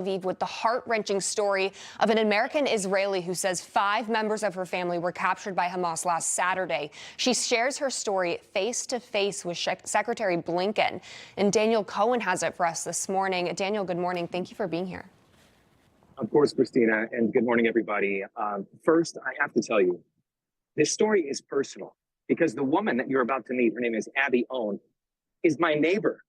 Aviv with the heart-wrenching story of an American Israeli who says 5 members of her family were captured by Hamas last Saturday. She shares her story face-to-face with Secretary Blinken. And Daniel Cohen has it for us this morning. Daniel, good morning. Thank you for being here. Of course, Christina, and good morning, everybody. First, I have to tell you, this story is personal because the woman that you're about to meet, her name is Abby Owen, is my neighbor.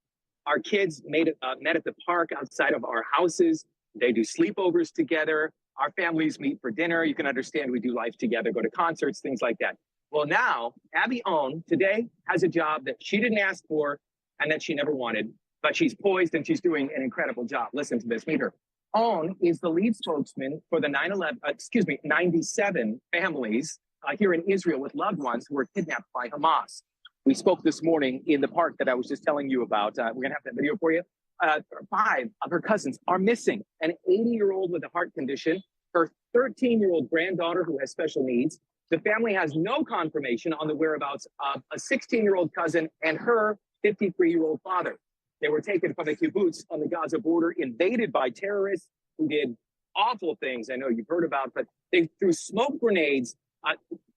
Our kids met at the park outside of our houses. They do sleepovers together. Our families meet for dinner. You can understand we do life together, go to concerts, things like that. Well, now, Abby Owen today has a job that she didn't ask for and that she never wanted, but she's poised and she's doing an incredible job. Listen to this, meet her. Owen is the lead spokesman for the 97 families here in Israel with loved ones who were kidnapped by Hamas. We spoke this morning in the park that I was just telling you about. We're going to have that video for you. 5 of her cousins are missing. An 80-year-old with a heart condition, her 13-year-old granddaughter who has special needs. The family has no confirmation on the whereabouts of a 16-year-old cousin and her 53-year-old father. They were taken from a kibbutz on the Gaza border, invaded by terrorists who did awful things I know you've heard about, but they threw smoke grenades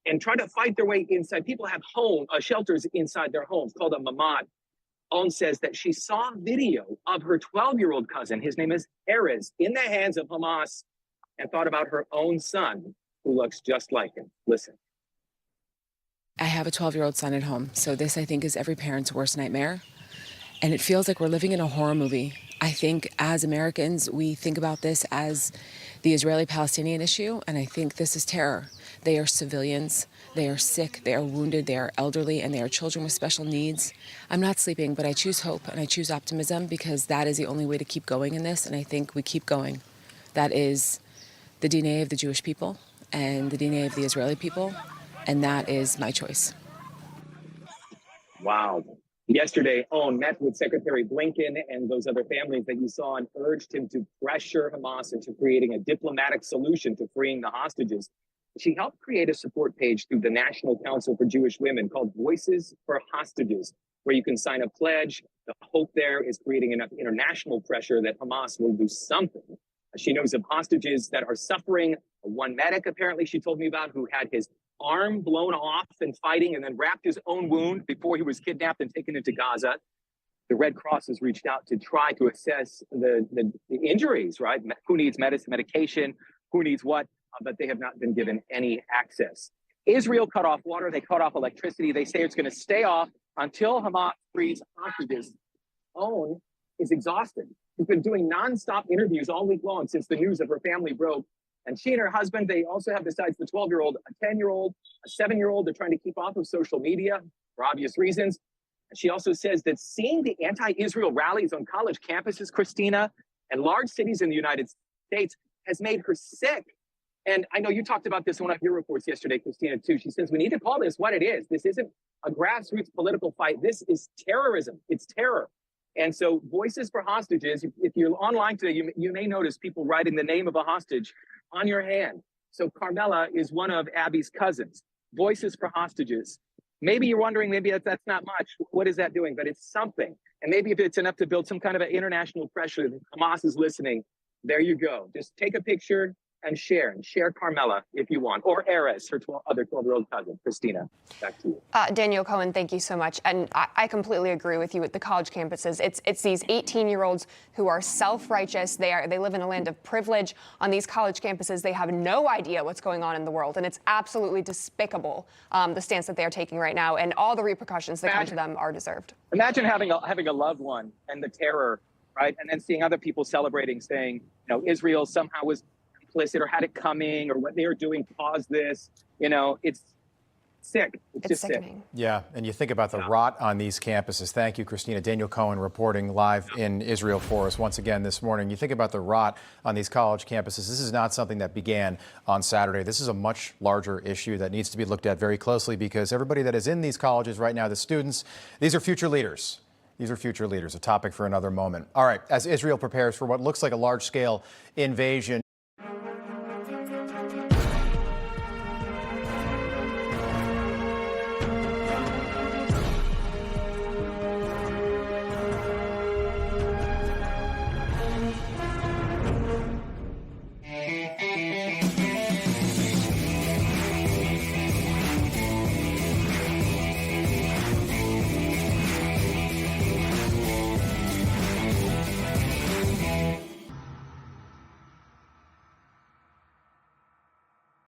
and try to fight their way inside. People have shelters inside their homes called a mamad. Owen says that she saw video of her 12-year-old cousin, his name is Erez, in the hands of Hamas and thought about her own son who looks just like him. Listen. I have a 12-year-old son at home, so this, I think, is every parent's worst nightmare. And it feels like we're living in a horror movie. I think as Americans, we think about this as the Israeli-Palestinian issue, and I think this is terror. They are civilians, they are sick, they are wounded, they are elderly, and they are children with special needs. I'm not sleeping, but I choose hope and I choose optimism because that is the only way to keep going in this, and I think we keep going. That is the DNA of the Jewish people and the DNA of the Israeli people, and that is my choice. Wow. Yesterday, Owen met with Secretary Blinken and those other families that you saw and urged him to pressure Hamas into creating a diplomatic solution to freeing the hostages. She helped create a support page through the National Council for Jewish Women called Voices for Hostages, where you can sign a pledge. The hope there is creating enough international pressure that Hamas will do something. She knows of hostages that are suffering. One medic, apparently, she told me about, who had his arm blown off and fighting and then wrapped his own wound before he was kidnapped and taken into Gaza. The Red Cross has reached out to try to assess the injuries, right? Who needs medicine, medication, who needs what, but they have not been given any access. Israel cut off water, they cut off electricity. They say it's going to stay off until Hamas frees hostages. Owen is exhausted. She's been doing nonstop interviews all week long since the news of her family broke. And she and her husband, they also have, besides the 12-year-old, a 10-year-old, a 7-year-old. They're trying to keep off of social media for obvious reasons. And she also says that seeing the anti-Israel rallies on college campuses, Christina, and large cities in the United States has made her sick. And I know you talked about this in one of your reports yesterday, Christina, too. She says, we need to call this what it is. This isn't a grassroots political fight. This is terrorism. It's terror. And so Voices for Hostages, if you're online today, you may notice people writing the name of a hostage on your hand. So Carmela is one of Abby's cousins. Voices for Hostages. Maybe you're wondering, maybe that's not much. What is that doing? But it's something. And maybe if it's enough to build some kind of an international pressure that Hamas is listening, there you go. Just take a picture and share Carmela if you want, or Erez, her other 12-year-old cousin. Christina, back to you. Daniel Cohen, thank you so much. And I completely agree with you with the college campuses. It's these 18-year-olds who are self-righteous. They live in a land of privilege on these college campuses. They have no idea what's going on in the world, and it's absolutely despicable, the stance that they are taking right now, and all the repercussions that come to them are deserved. Imagine having a loved one and the terror, right? And then seeing other people celebrating, saying, Israel somehow was complicit or had it coming, or what they were doing caused this. It's sick. It's just sickening. Sick. Yeah, and you think about the rot on these campuses. Thank you, Christina. Daniel Cohen reporting live in Israel for us once again this morning. You think about the rot on these college campuses. This is not something that began on Saturday. This is a much larger issue that needs to be looked at very closely, because everybody that is in these colleges right now, the students, these are future leaders. These are future leaders, a topic for another moment. All right, as Israel prepares for what looks like a large-scale invasion